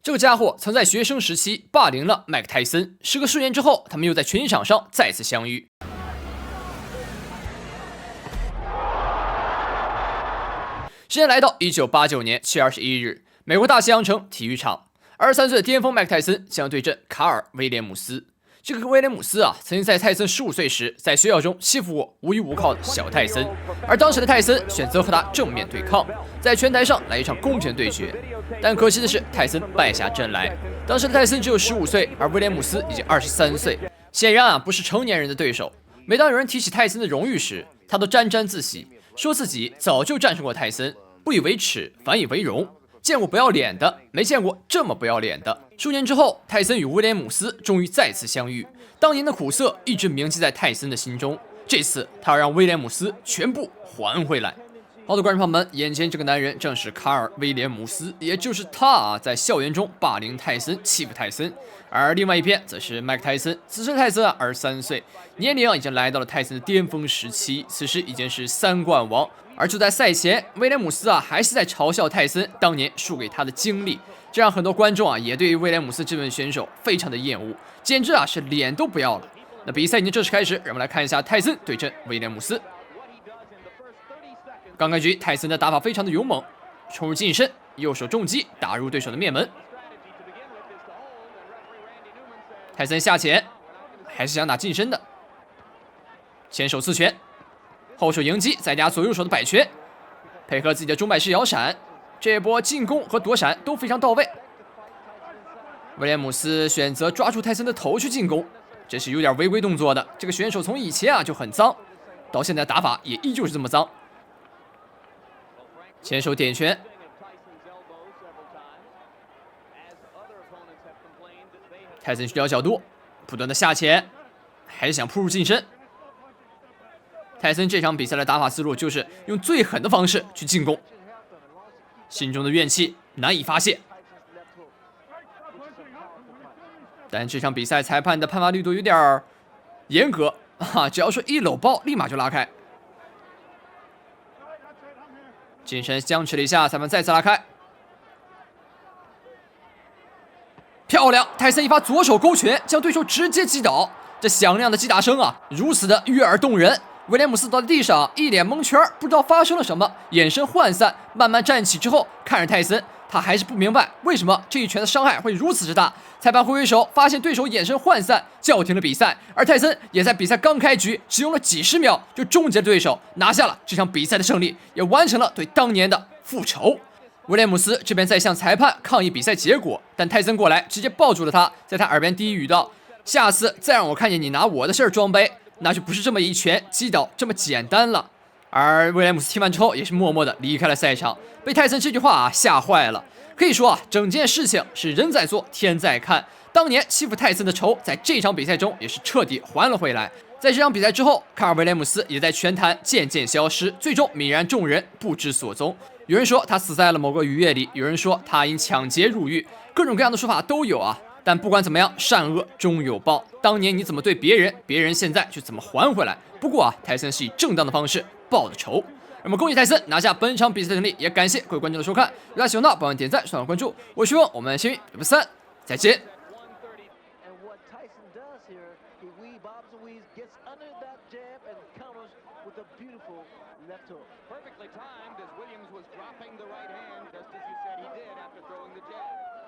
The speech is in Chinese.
这个家伙曾在学生时期霸凌了麦克泰森，时隔10年之后，他们又在拳击场上再次相遇。时间来到1989年7月21日，美国大西洋城体育场，23岁的巅峰麦克泰森将对阵卡尔·威廉姆斯。这个威廉姆斯曾经在泰森15岁时在学校中欺负过无依无靠的小泰森，而当时的泰森选择和他正面对抗，在拳台上来一场公平的对决。但可惜的是，泰森败下阵来。当时的泰森只有15岁，而威廉姆斯已经23岁，显然不是成年人的对手。每当有人提起泰森的荣誉时，他都沾沾自喜，说自己早就战胜过泰森，不以为耻，反以为荣。见过不要脸的，没见过这么不要脸的。数年之后，泰森与威廉姆斯终于再次相遇，当年的苦涩一直铭记在泰森的心中。这次他要让威廉姆斯全部还回来。好的，观众朋友们，眼前这个男人正是卡尔·威廉姆斯，也就是他在校园中霸凌泰森、欺负泰森。而另外一边则是麦克泰森，此时泰森23岁，年龄已经来到了泰森的巅峰时期，此时已经是3冠王。而就在赛前，威廉姆斯还是在嘲笑泰森当年输给他的经历，这让很多观众也对于威廉姆斯这位选手非常的厌恶，简直是脸都不要了。那比赛已经正式开始，让我们来看一下泰森对阵威廉姆斯。刚开局，泰森的打法非常的勇猛，冲入近身，右手重击打入对手的面门。泰森下潜，还是想打近身的，前手刺拳，后手迎击，再加左右手的摆拳，配合自己的中摆式摇闪，这波进攻和躲闪都非常到位。威廉姆斯选择抓住泰森的头去进攻，这是有点违规动作的。这个选手从以前就很脏，到现在打法也依旧是这么脏。前手点拳，泰森去调角度，不断的下潜，还是想扑入近身。泰森这场比赛的打法思路就是用最狠的方式去进攻，心中的怨气难以发泄。但这场比赛裁判的判罚力度有点严格只要说一搂抱立马就拉开。近身僵持了一下，裁判再次拉开，漂亮！泰森一发左手勾拳将对手直接击倒，这响亮的击打声如此的悦耳动人。威廉姆斯倒在地上，一脸蒙圈，不知道发生了什么，眼神涣散，慢慢站起之后看着泰森，他还是不明白为什么这一拳的伤害会如此之大。裁判挥挥手，发现对手眼神涣散，叫停了比赛。而泰森也在比赛刚开局只用了几十秒就终结了对手，拿下了这场比赛的胜利，也完成了对当年的复仇。威廉姆斯这边在向裁判抗议比赛结果，但泰森过来直接抱住了他，在他耳边低语道：“下次再让我看见你拿我的事儿装杯，那就不是这么一拳击倒这么简单了。”而威廉姆斯听完之后也是默默的离开了赛场，被泰森这句话吓坏了。可以说整件事情是人在做天在看，当年欺负泰森的仇在这场比赛中也是彻底还了回来。在这场比赛之后，卡尔·威廉姆斯也在拳坛渐渐消失，最终泯然众人不知所踪。有人说他死在了某个雨夜里，有人说他因抢劫入狱，各种各样的说法都有但不管怎么样，善恶终有报。当年你怎么对别人，别人现在就怎么还回来。不过泰森是以正当的方式报的仇。那么恭喜泰森拿下本场比赛的胜利，也感谢各位观众的收看。如果大家喜欢的话，帮忙点赞、转发、关注。我是汪，我们闲鱼礼拜3再见。Perfectly timed as Williams was dropping the right hand just as you said he did after throwing the jab.